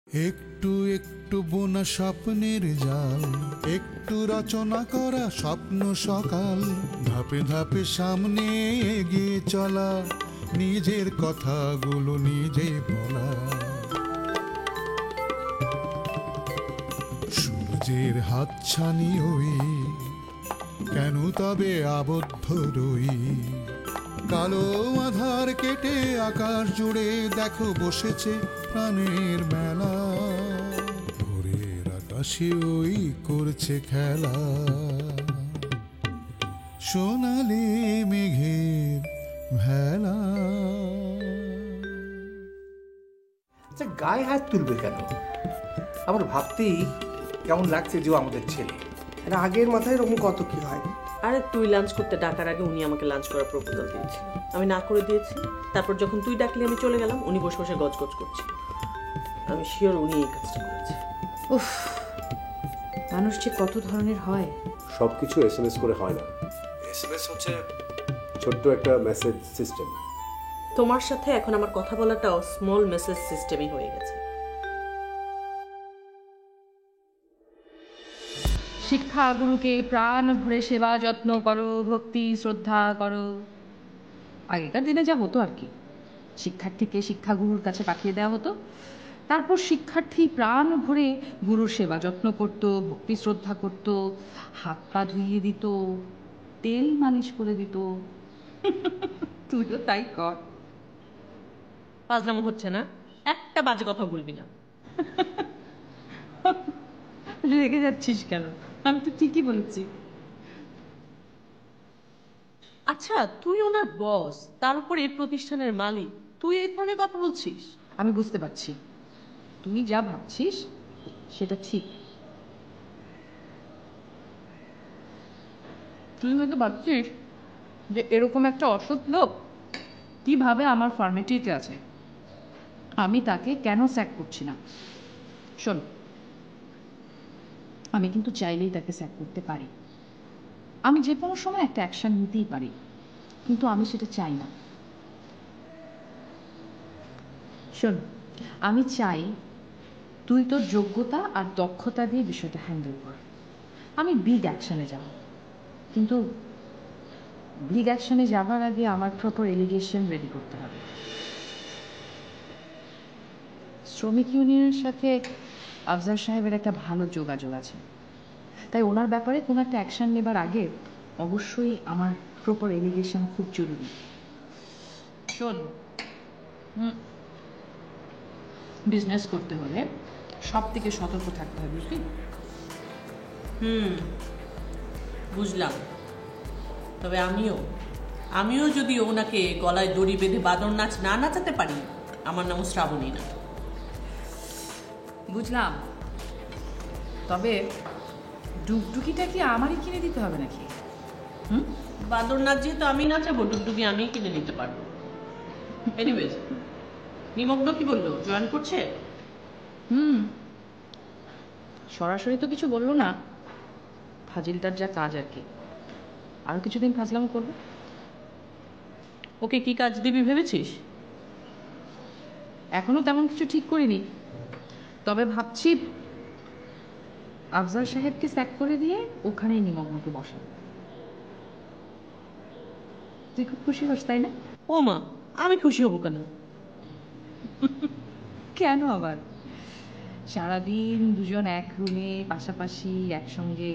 একটু একটু বোনা স্বপ্নের জাল, একটু রচনা করা স্বপ্ন সকাল, ধাপে ধাপে সামনে এগিয়ে চলা, নিজের কথাগুলো নিজে বলা। সূর্যের হাতছানি ওই, কেন তবে আবদ্ধ রই? কালো আধার কেটে আকাশ জুড়ে দেখো বসেছে প্রাণের মেলা, ভোরের আকাশে ওই করছে খেলা, সোনালি মেঘের ভেলা। আচ্ছা, গায়ে হাত তুলবে কেন? আমার ভাবতেই কেমন লাগছে যে ও আমাদের ছেলে। এটা আগের মাথায় এরকম কত কি হয়। আরে তুই লাঞ্চ করতে ডাকার আগে উনি আমাকে লাঞ্চ করার প্রপোজাল দিয়েছিল, আমি না করে দিয়েছি। তারপর যখন তুই ডাকলি আমি চলে গেলাম, উনি বসে বসে গজগজ করছিল। আমি শিওর উনি এই কাজটা করেছে। উফ, মানুষ যে কত ধরনের হয়। সব কিছু SMS করে হয় না। SMS হচ্ছে ছোট্ট একটা মেসেজ সিস্টেম। তোমার সাথে এখন আমার কথা বলাটাও স্মল মেসেজ সিস্টেমই হয়ে গেছে। শিক্ষাগুরুকে প্রাণ ভরে সেবা যত্ন করো, ভক্তি শ্রদ্ধা করো। আগেকার দিনে যা হতো আর কি, শিক্ষার্থীকে শিক্ষাগুরুর কাছে পাঠিয়ে দেওয়া হতো, তারপর শিক্ষার্থী প্রাণ ভরে গুরুর সেবা যত্ন করত, ভক্তি শ্রদ্ধা করত, হাত পা ধুইয়ে দিত, তেল মালিশ করে দিত। তুইও তাই কর। পাজলামো হচ্ছে না, একটা বাজে কথা বলবি না। রেগে যাচ্ছিস কেন? আমি তো ঠিকই বলছি। আচ্ছা, তুই ওনার বস, তার উপর এই প্রতিষ্ঠানের মালিক, তুই এই ধরনের কথা বলছিস? আমি বুঝতে পারছি তুই যা ভাবছিস সেটা ঠিক। তুই হয়তো ভাবছিস যে এরকম একটা অসৎ লোক কিভাবে আমার ফার্মেটিতে আছে, আমি তাকে কেন স্যাক করছি না। শোন, আমি কিন্তু চাইলেই তাকে স্যাক করতে পারি, আমি যে কোনো সময় একটা অ্যাকশন নিতেই পারি, কিন্তু আমি সেটা চাই না। শোন, আমি চাই তুই তোর যোগ্যতা আর দক্ষতা দিয়ে বিষয়টা হ্যান্ডেল কর। আমি বিগ অ্যাকশনে যাব, কিন্তু বিগ অ্যাকশনে যাবার আগে আমার প্রপার এলিগেশন রেডি করতে হবে। শ্রমিক ইউনিয়নের সাথে আফজাল সাহেবের একটা ভালো যোগাযোগ আছে, তাই ওনার ব্যাপারে কোনো একটা অ্যাকশন নেবার আগে অবশ্যই আমার প্রপার এলিগেশন খুব জরুরি। শোন, বিজনেস করতে হলে সব থেকে সতর্ক থাকতে হবে, বুঝলি? বুঝলাম, তবে আমিও যদি ওনাকে গলায় দড়ি বেঁধে বাদর নাচ না নাচাতে পারি, আমার নাম শ্রাবণী না। বুঝলাম, তবে ডুগডুগিটা কি আমারই কিনে দিতে হবে নাকি? বাদর নাচ যেহেতু আমি নাচাবো, ডুগডুগি আমিই কিনে নিতে পারবো। এনিওয়েজ, নিমগ্ন কি বললো, জয়েন করছে? সরাসরি তো কিছু বললো না, ফাজিলটার যা কাজ আর কি, আরো কিছুদিন ফাজলামো করবে। ওকে কি কাজ দিবি ভেবেছিস? এখনো তেমন কিছু ঠিক করিনি, তবে ভাবছি আফজাল সাহেবকে স্যাক করে দিয়ে ওখানেই নিমগ্নকে বসাবো। তুই খুব খুশি হস তাই না? ও মা, আমি খুশি হব কেন? কেন আবার? সারাদিন দুজন এক রুমে পাশাপাশি একসঙ্গে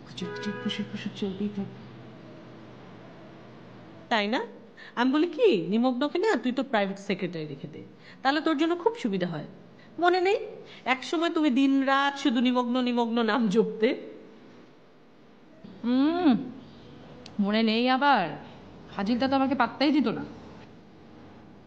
খুচুর খুশুর খুশুর চলতেই থাকে। তাই না? আমি বলি কি, নিমগ্নকে না তুই তো প্রাইভেট সেক্রেটারি রেখে দে, তাহলে তোর জন্য খুব সুবিধা হয়। মনে নেই এক সময় তুমি দিন রাত শুধু নিমগ্ন নিমগ্ন নাম জপতে? মনে নেই আবার, ফাজিলটা তো আমাকে পাত্তাই দিত না।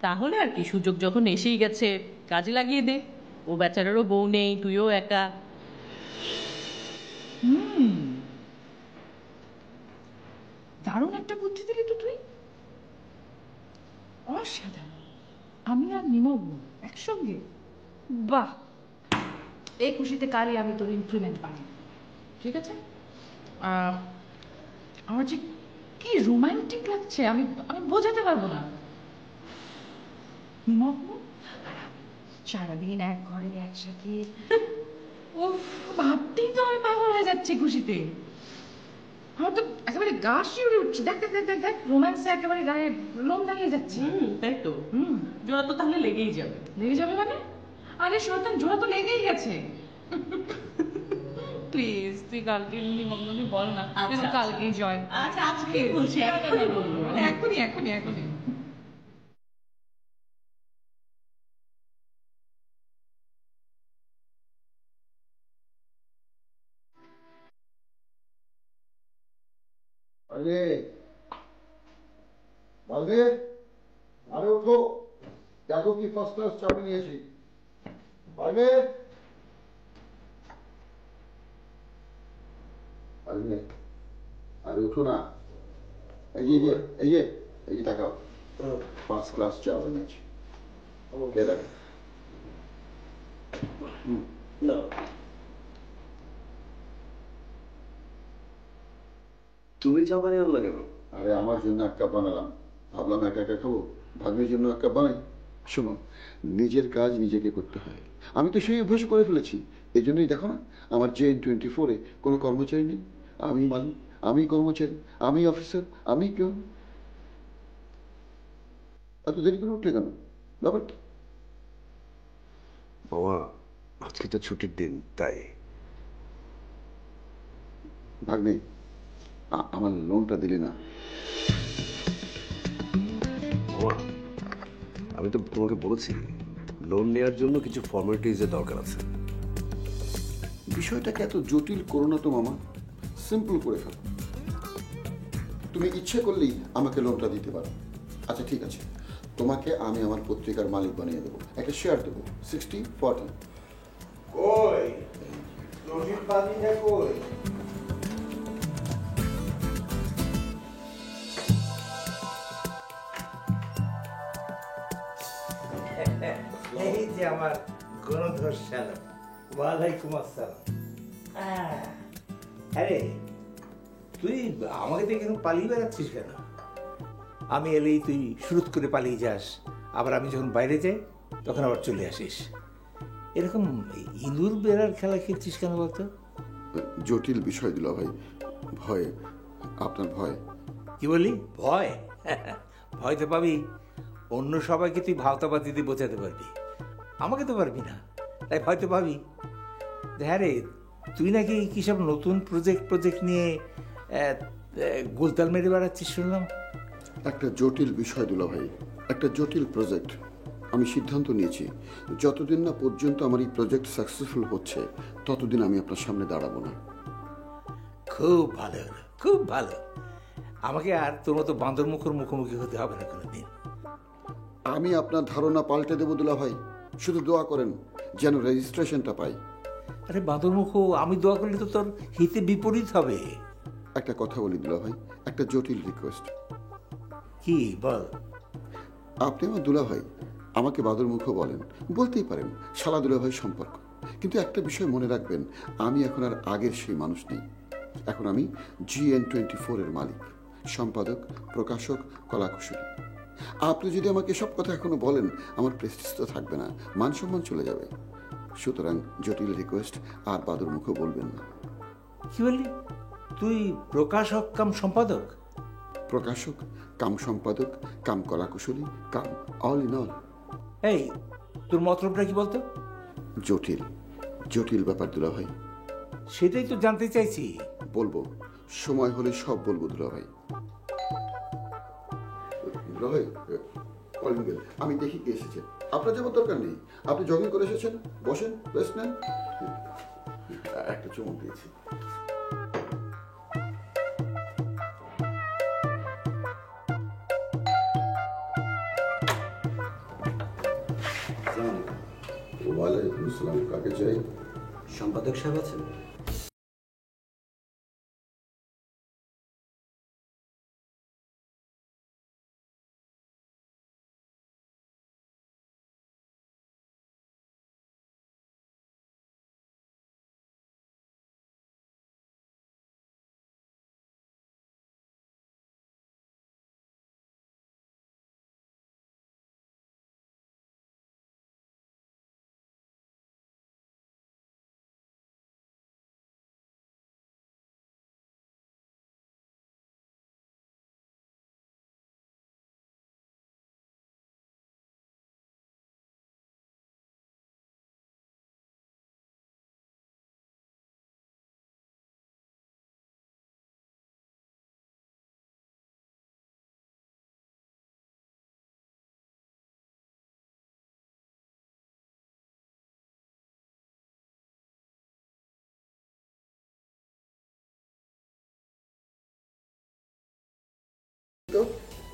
তাহলে আর কি, সুযোগ যখন এসেই গেছে কাজে লাগিয়ে দে। ও বেচারারও বউ নেই, তুইও একা। দারুণ একটা বুদ্ধি দিলি তো তুই, অসাধারণ। আমি আর নিমগ্ন একসঙ্গে, বাহ! এই খুশিতে কালই আমি তোর ইনক্রিমেন্ট পাই। ঠিক আছে? আমার যে কি রোমান্টিক লাগছে, আমি বোঝাতে পারবো না। নিমগ্ন সারাদিন এক ঘরে একসাথে, ও ভাবতেই তো আমি পাগল হয়ে যাচ্ছি খুশিতে। আমার তো একেবারে গা শিউরে উঠছে। দেখ দেখ দেখ দেখ দেখ, রোম্যান্সে একেবারে গায়ে লোম দাঁড়িয়ে যাচ্ছে। তাই তো জোড়া তো তাহলে লেগেই যাবে। লেগে যাবে মানে? আরে শয়তান, জোড়া তো লেগেই গেছে। প্লিজ তুই কালকে নিমগ্ন বল না, আচ্ছা, কালকেই জয়। আচ্ছা আজকে বলছি, এখনই বলবো। এখনই এখনই এখনই। আরে মালদে, আরে ওঠো, দেখো কি ফার্স্ট ক্লাস চাবি নিয়েছি। পারবে পারবে, আরে ওঠো না। এই যে এই যে এই যে টাকা ফার্স্ট ক্লাস চাবি নিয়েছি। কে দেখ তুমি চা বানিয়ে আনলে কেন? আরে আমার জন্য এক কাপ বানালাম, ভাবলাম একা একা খাবো, ভাগ্নের জন্য এক কাপ বানাই। শোনো, নিজের কাজ নিজেকে করতে হয়, আমি তো সেই অভ্যাস করে ফেলেছি। এই জন্যই দেখো না, আমার JN24-এ কোনো কর্মচারী নেই। আমি মালিক, আমি কর্মচারী, আমি অফিসার, আমি কেউ। এত দেরি করে উঠলে কেন? ব্যাপার কি? বাবা, আজকে তো ছুটির দিন, তাই। ভাগ্নে, আমার লোনটা দিলি না। বাবা, আমি তো তোমাকে বলেছি লোন নেওয়ার জন্য কিছু ফর্মালিটিজের দরকার আছে। বিষয়টাকে এত জটিল করো না তো মামা, সিম্পল করে ফেলো। তুমি ইচ্ছে করলেই আমাকে লোনটা দিতে পারো। আচ্ছা ঠিক আছে, তোমাকে আমি আমার পত্রিকার মালিক বানিয়ে দেবো, একটা শেয়ার দেবো 60-40। কই রশিদ বাদিটা কই? এই যে আমার গণধর সালাম। ওয়ালাইকুম আসসালাম। আরে তুই আমাকে দেখে কেন পালিয়ে বেড়াচ্ছিস কেন? আমি এলেই তুই শুরুত করে পালিয়ে যাস, আবার আমি যখন বাইরে যাই তখন আবার চলে আসিস। এরকম ইঁদুর বেড়ার খেলা খেলছিস কেন বলতো? জটিল বিষয় দিল ভাই, ভয়, আপনার ভয়। কি বলি? ভয়? ভয় তো পাবি, অন্য সবাইকে তুই ভাওতাবাদি দিয়ে বোঝাতে পারবি, আমাকে তো পারবি না, তাই ভয় তো পাবি। হ্যাঁ রে, তুই নাকি কি সব নতুন প্রজেক্ট নিয়ে গোলতাল মেরে বেড়াচ্ছিস শুনলাম। একটা জটিল বিষয় দিল ভাই, একটা জটিল প্রজেক্ট। আমি সিদ্ধান্ত নিয়েছি, যতদিন না পর্যন্ত আমার এই প্রজেক্ট সাকসেসফুল হচ্ছে ততদিন আমি আপনার সামনে দাঁড়াবো না। খুব ভালো হলো, খুব ভালো। আমাকে আর তোর মতো বান্দর মুখের মুখোমুখি হতে হবে না কোনোদিন। আমি আপনার ধারণা পাল্টে দেবো দুলা ভাই, শুধু দোয়া করেন যেন রেজিস্ট্রেশনটা পাই। আরে বান্দর মুখো আমি দোয়া করলে তো তোর হিতে বিপরীত হবে। একটা কথা বলি দুলা ভাই, একটা জটিল রিকোয়েস্ট। কি বল? আপনি আমার দুলা ভাই, আমাকে বাদর মুখও বলেন, বলতেই পারেন, শালা দুলা ভাই সম্পর্ক। কিন্তু একটা বিষয় মনে রাখবেন, আমি এখন আর আগের সেই মানুষ নেই। এখন আমি JN24-এর মালিক, সম্পাদক, প্রকাশক, কলাকুশলী। আপনি যদি আমাকে সব কথা এখনো বলেন, আমার প্রেস্টিজ তো থাকবে না, মান সম্মান চলে যাবে। সুতরাং জটিল রিকোয়েস্ট আর বাদর মুখও বলবেন না। কি বললি? তুই প্রকাশক কাম সম্পাদক? প্রকাশক কাম সম্পাদক কাম কলাকুশলী কাম অল ইন অল। এই তোর মতলবটা কি বলতো? জটিল, জটিল ব্যাপার দুলা ভাই। সেটাই তো জানতে চাইছি। বলবো, সময় হলে সব বলবো দুলা ভাই। দুলা ভাই, কলিং বেল, আমি দেখি কে এসেছে। আপনার যাবার দরকার নেই, আপনি জগিং করে এসেছেন, বসেন, রেস্ট নেন। একটা চমক দিয়েছি। ওয়ালাইকুম আসসালাম, কাকে চাই? সম্পাদক সাহেব আছেন?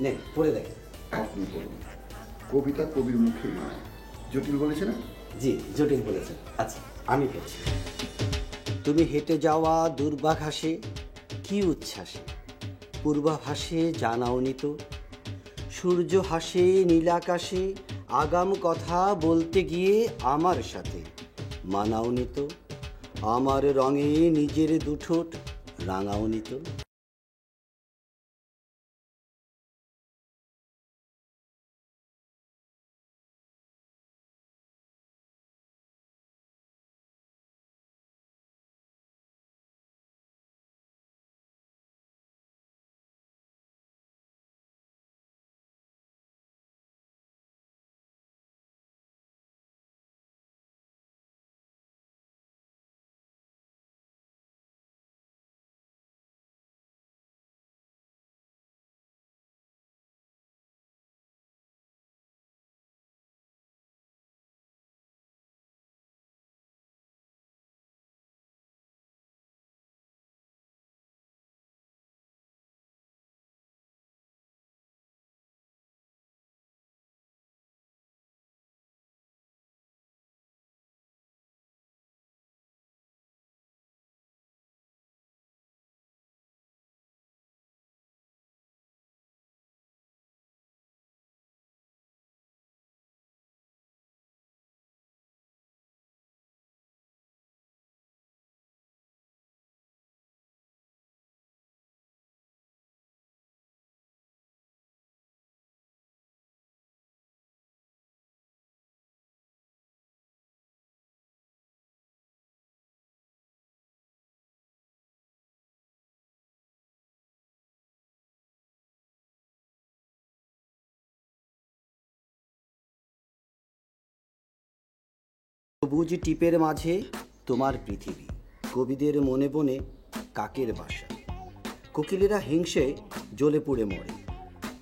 নেন পড়ে দেখেন। আপনি বলুন, কবিতা কবির মুখে নয়, জটিল বলেছে না? জি, জটিল বলেছেন। আচ্ছা আমি বলছি। তুমি হেঁটে যাওয়া দুর্বাঘাসে কি উচ্ছ্বাসে, পূর্বাভাসে জানাওনি তো, সূর্য হাসে নীলাকাশে, আগাম কথা বলতে গিয়ে আমার সাথে মানাওনি তো, আমার রঙে নিজের দুঠোঁট রাঙাওনি তো। সবুজ টিপের মাঝে তোমার পৃথিবী, কবিদের মনে বনে কাকের বাসা, কোকিলেরা হিংসে জ্বলে পুড়ে মরে,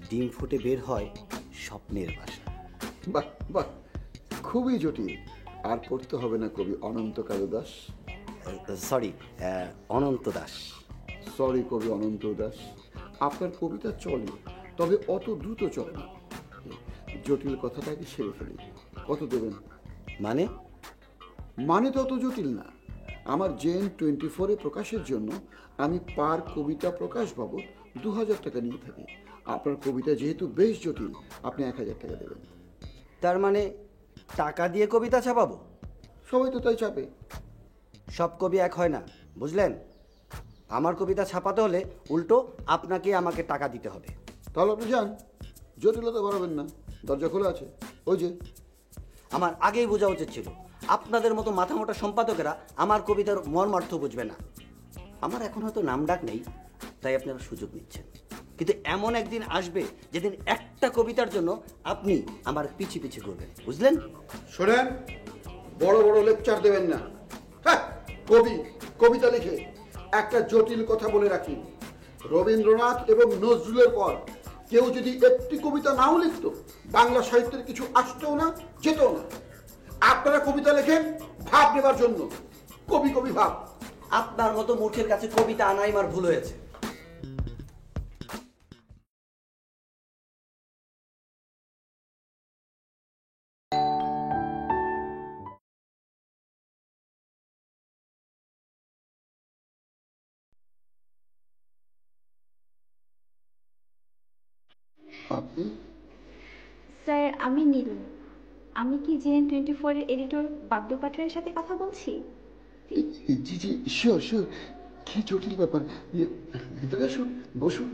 ডিম ফুটে বের হয় স্বপ্নের বাসা। বাহ বাহ, খুবই জটিল। আর পড়তে হবে না কবি অনন্ত কালো দাস। সরি, অনন্ত দাস। সরি কবি অনন্ত দাস, আপনার কবিতা চলে, তবে অত দ্রুত চলে না। জটিল কথাটাকে সেরে ফেলি। কত দেবেন? মানে? মানে তো অত জটিল না। আমার জেন 24-এ প্রকাশের জন্য আমি পার কবিতা প্রকাশ বাবদ 2000 টাকা নিয়ে থাকি। আপনার কবিতা যেহেতু বেশ জটিল, আপনি 1000 টাকা দেবেন। তার মানে টাকা দিয়ে কবিতা ছাপাবো? সবাই তো তাই চাপে। সব কবি এক হয় না, বুঝলেন? আমার কবিতা ছাপাতে হলে উল্টো আপনাকে আমাকে টাকা দিতে হবে। তাহলে আপনি যান, জটিলতা বাড়াবেন না, দরজা খোলা আছে। ওই যে। আমার আগেই বোঝা উচিত ছিল, আপনাদের মতো মাথামোটা সম্পাদকেরা আমার কবিতার মর্মার্থ বুঝবে না। আমার এখন হয়তো নাম ডাক নেই, তাই আপনারা সুযোগ নিচ্ছেন, কিন্তু এমন একদিন আসবে যেদিন একটা কবিতার জন্য আপনি আমার পিছি পিছি করবেন, বুঝলেন? শোনেন, বড় বড় লেকচার দেবেন না। হ্যাঁ, কবি কবিতা লিখে একটা জটিল কথা বলে রাখি, রবীন্দ্রনাথ এবং নজরুলের পর কেউ যদি একটি কবিতা নাও লিখতো, বাংলা সাহিত্যের কিছু আসতেও না, যেতেও না। আপনারা কবিতা লেখেন ভাব নেবার জন্য, কবি কবি ভাব। আপনার মতো মূর্খের কাছে কবিতা আনাই আমার ভুল হয়েছে। আপনি? স্যার আমি নীলু। আমি কি জেন 24-এর এডিটর বাদ্য পাঠের সাথে কথা বলছি? জি জি, শিওর শিওর। কি জটিল ব্যাপার। ভিতরে আসুন, বসুন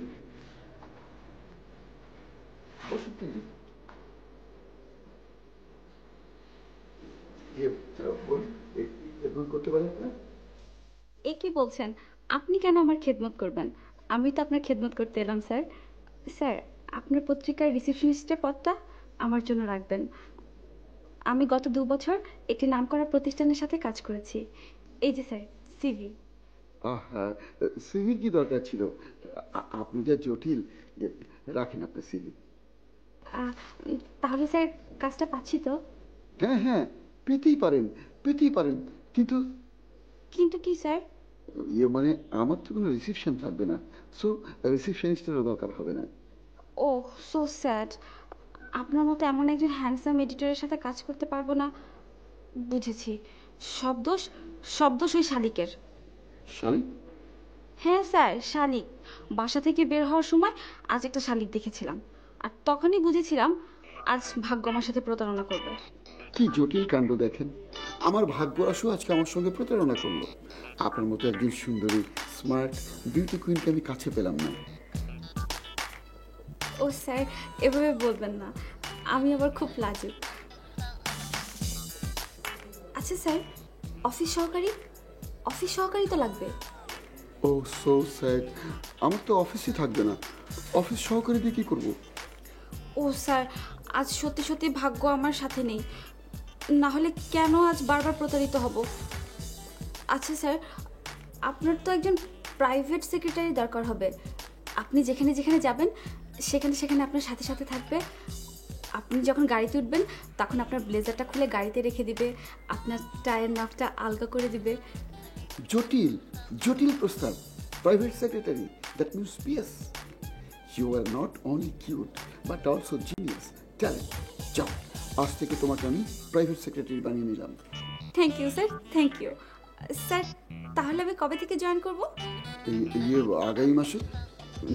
বসুন। করতে পারেন না? এ কি বলছেন? আপনি কেন আমার খেদমত করবেন? আমি তো আপনার খেদমত করতে এলাম স্যার। স্যার, আপনার পত্রিকার রিসেপশনিস্টের পদটা আমার জন্য রাখবেন। আমি গত 2 বছর একটি নামকরা প্রতিষ্ঠানের সাথে কাজ করেছি। এই যে স্যার, সিভি। হ্যাঁ, সিভির কি দরকার ছিল? আপনি যা জটিল, রাখেন আপনার সিভি। তাহলে স্যার কাজটা পাচ্ছি তো? হ্যাঁ হ্যাঁ, পেতেই পারেন, পেতেই পারেন, কিন্তু কিন্তু কি স্যার? মানে আমার তো কোনো রিসেপশন থাকবে না, সো রিসেপশনিস্টেরও দরকার হবে না। ও সো স্যাড। আপনার মতো এমন একজন হ্যান্ডসাম এডিটরের সাথে কাজ করতে পারবো না। বুঝেছি, সব দোষ ওই শালিকের। শালিক? হ্যাঁ স্যার, শালিক। বাসা থেকে বের হওয়ার সময় আজ একটা শালিক দেখেছিলাম, আর তখনই বুঝেছিলাম আজ ভাগ্য আমার সাথে প্রতারণা করবে। কি জটিল কাণ্ড দেখেন, আমার ভাগ্যরাশু আজকে আমার সঙ্গে প্রতারণা করলো। আপনার মতো একজন সুন্দরী স্মার্ট বিউটি কুইনকে আমি কাছে পেলাম না। ও স্যার, এভাবে বলবেন না, আমি আবার খুব লাজুক। আচ্ছা স্যার, অফিস সহকারী তো লাগবে। ও সো স্যাড, আমার তো অফিসই থাকবে না, অফিস সহকারী দিয়ে কী করবো? ও স্যার, আজ সত্যি সত্যি ভাগ্য আমার সাথে নেই, না হলে কেন আজ বারবার প্রতারিত হব। আচ্ছা স্যার, আপনার তো একজন প্রাইভেট সেক্রেটারি দরকার হবে। আপনি যেখানে যেখানে যাবেন সেখানে সেখানে আপনার সাথে সাথে থাকবে। আপনি যখন গাড়িতে উঠবেন তখন আপনার ব্লেজারটা খুলে গাড়িতে রেখে দিবে, আপনার টায়ার নখটা আলগা করে দিবে। জটিল জটিল প্রস্তাব। Private secretary, that means PS. You are not only cute but also genius talent. যাও, আজ থেকে তোমাকে আমি প্রাইভেট সেক্রেটারি বানিয়ে নিলাম। Thank you sir, thank you. Sir, তাহলে আমি কবে থেকে জয়েন করব? ইয়ে আগামী মাসে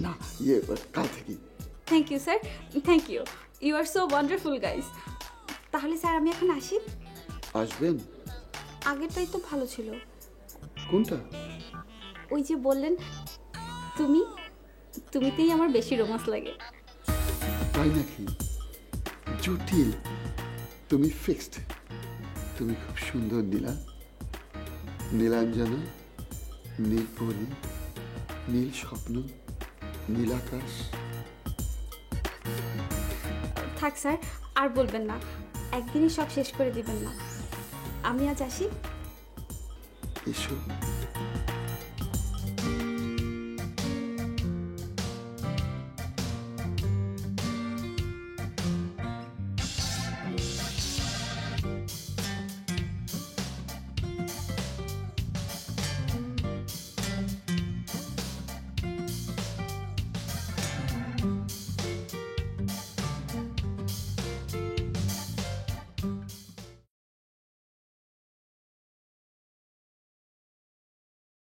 না, ইয়ে কাল থেকেই। Thank you sir, thank you. You are so wonderful guys. তাহলে স্যার আমি এখন আসি। আসবেন? আগেরটাই তো ভালো ছিল। কোনটা? ওই যে বললেন তুমিতেই আমার বেশি রোমান্স লাগে। তাই নাকি? জটিল, তুমি ফিক্সড। তুমি খুব সুন্দর নীলা, নীলাঞ্জনা, নীলপরি, নীল স্বপ্ন, নীল আকাশ। থাক স্যার, আর বলবেন না, একদিনই সব শেষ করে দিবেন না। আমি আজ আসি। এসো।